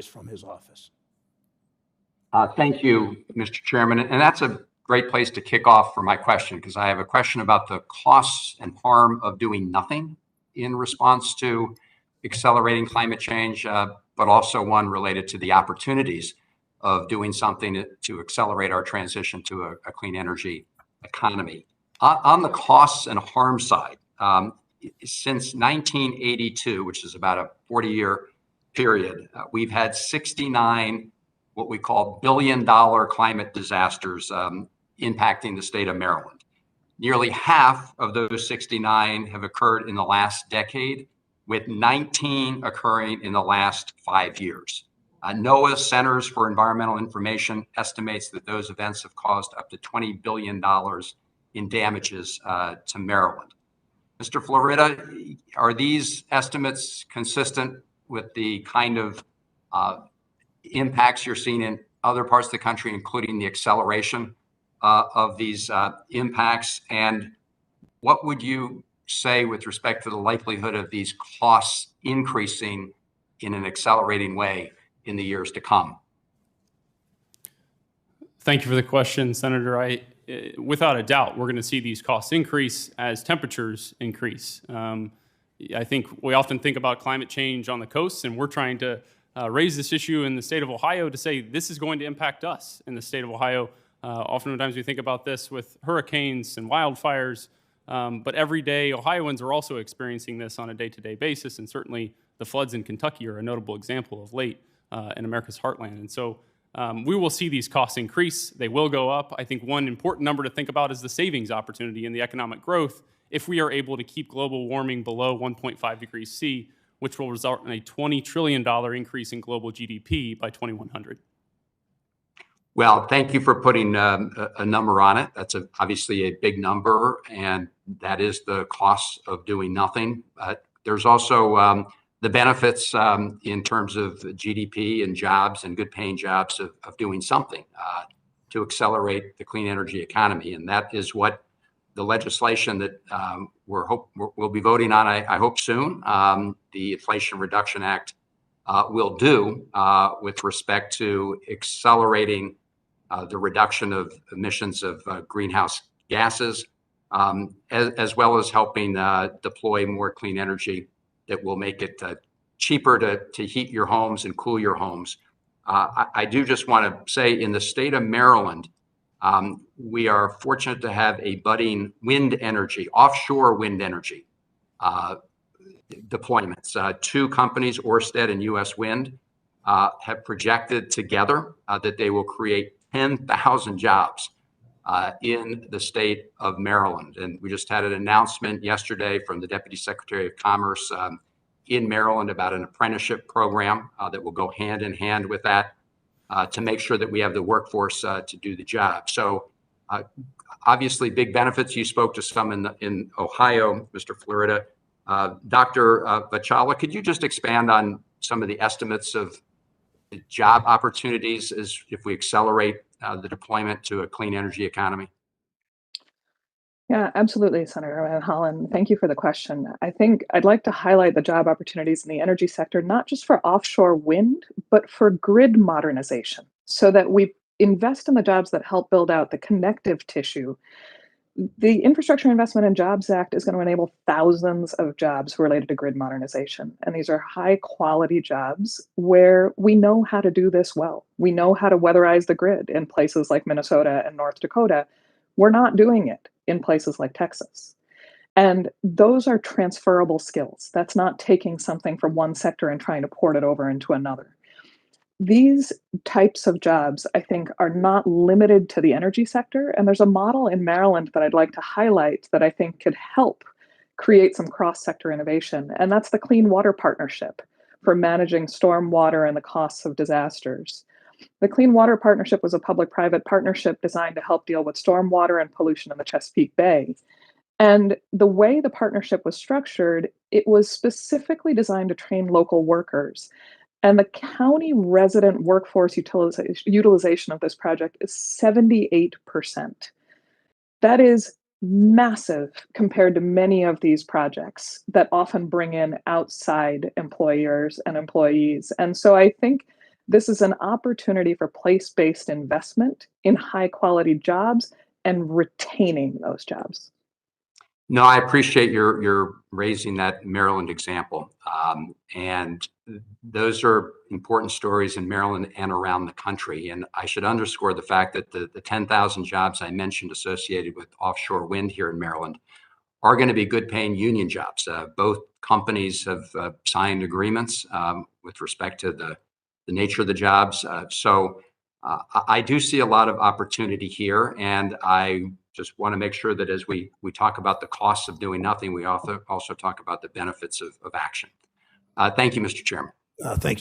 from his office. Thank you, Mr. Chairman. And that's a great place to kick off for my question, because I have a question about the costs and harm of doing nothing in response to accelerating climate change, but also one related to the opportunities of doing something to accelerate our transition to a clean energy economy. On the costs and harm side, since 1982, which is about a 40-year period, we've had 69 what we call billion-dollar climate disasters impacting the state of Maryland. Nearly half of those 69 have occurred in the last decade, with 19 occurring in the last 5 years. NOAA's Centers for Environmental Information estimates that those events have caused up to $20 billion in damages to Maryland. Mr. Florida, are these estimates consistent with the kind of impacts you're seeing in other parts of the country, including the acceleration of these impacts? And what would you say with respect to the likelihood of these costs increasing in an accelerating way in the years to come? Thank you for the question, Senator. Without a doubt, we're going to see these costs increase as temperatures increase. I think we often think about climate change on the coast, and we're trying to raise this issue in the state of Ohio to say this is going to impact us in the state of Ohio. Oftentimes we think about this with hurricanes and wildfires, but every day Ohioans are also experiencing this on a day-to-day basis, and certainly the floods in Kentucky are a notable example of late in America's heartland. And so we will see these costs increase. They will go up. I think one important number to think about is the savings opportunity and the economic growth if we are able to keep global warming below 1.5 degrees C, which will result in a $20 trillion increase in global GDP by 2100. Well, thank you for putting a number on it. That's obviously a big number, and that is the cost of doing nothing. There's also the benefits in terms of GDP and jobs and good paying jobs of doing something to accelerate the clean energy economy. And that is what the legislation that we'll be voting on, I hope soon, the Inflation Reduction Act will do with respect to accelerating the reduction of emissions of greenhouse gases, as well as helping deploy more clean energy that will make it cheaper to heat your homes and cool your homes. I do just want to say, in the state of Maryland, we are fortunate to have a budding wind energy, offshore wind energy deployments. Two companies, Ørsted and US Wind, have projected together that they will create 10,000 jobs in the state of Maryland. And we just had an announcement yesterday from the Deputy Secretary of Commerce in Maryland about an apprenticeship program that will go hand in hand with that to make sure that we have the workforce to do the job. So obviously big benefits. You spoke to some in Ohio, Mr. Florida. Dr. Bachala, could you just expand on some of the estimates of the job opportunities as if we accelerate the deployment to a clean energy economy? Yeah, absolutely, Senator Hollen. Thank you for the question. I think I'd like to highlight the job opportunities in the energy sector, not just for offshore wind, but for grid modernization, so that we invest in the jobs that help build out the connective tissue. The Infrastructure Investment and Jobs Act is going to enable thousands of jobs related to grid modernization. And these are high quality jobs where we know how to do this well. We know how to weatherize the grid in places like Minnesota and North Dakota. We're not doing it in places like Texas. And those are transferable skills. That's not taking something from one sector and trying to port it over into another. These types of jobs, I think, are not limited to the energy sector. And there's a model in Maryland that I'd like to highlight that I think could help create some cross-sector innovation. And that's the Clean Water Partnership for managing stormwater and the costs of disasters. The Clean Water Partnership was a public-private partnership designed to help deal with stormwater and pollution in the Chesapeake Bay. And the way the partnership was structured, it was specifically designed to train local workers. And the county resident workforce utilization of this project is 78%. That is massive compared to many of these projects that often bring in outside employers and employees. And so I think This is an opportunity for place-based investment in high-quality jobs and retaining those jobs. No, I appreciate your raising that Maryland example. And those are important stories in Maryland and around the country. And I should underscore the fact that the 10,000 jobs I mentioned associated with offshore wind here in Maryland are going to be good paying union jobs. Both companies have signed agreements with respect to the nature of the jobs. I do see a lot of opportunity here, and I just want to make sure that as we talk about the costs of doing nothing, we also talk about the benefits of action. Thank you, Mr. Chairman. Thank you.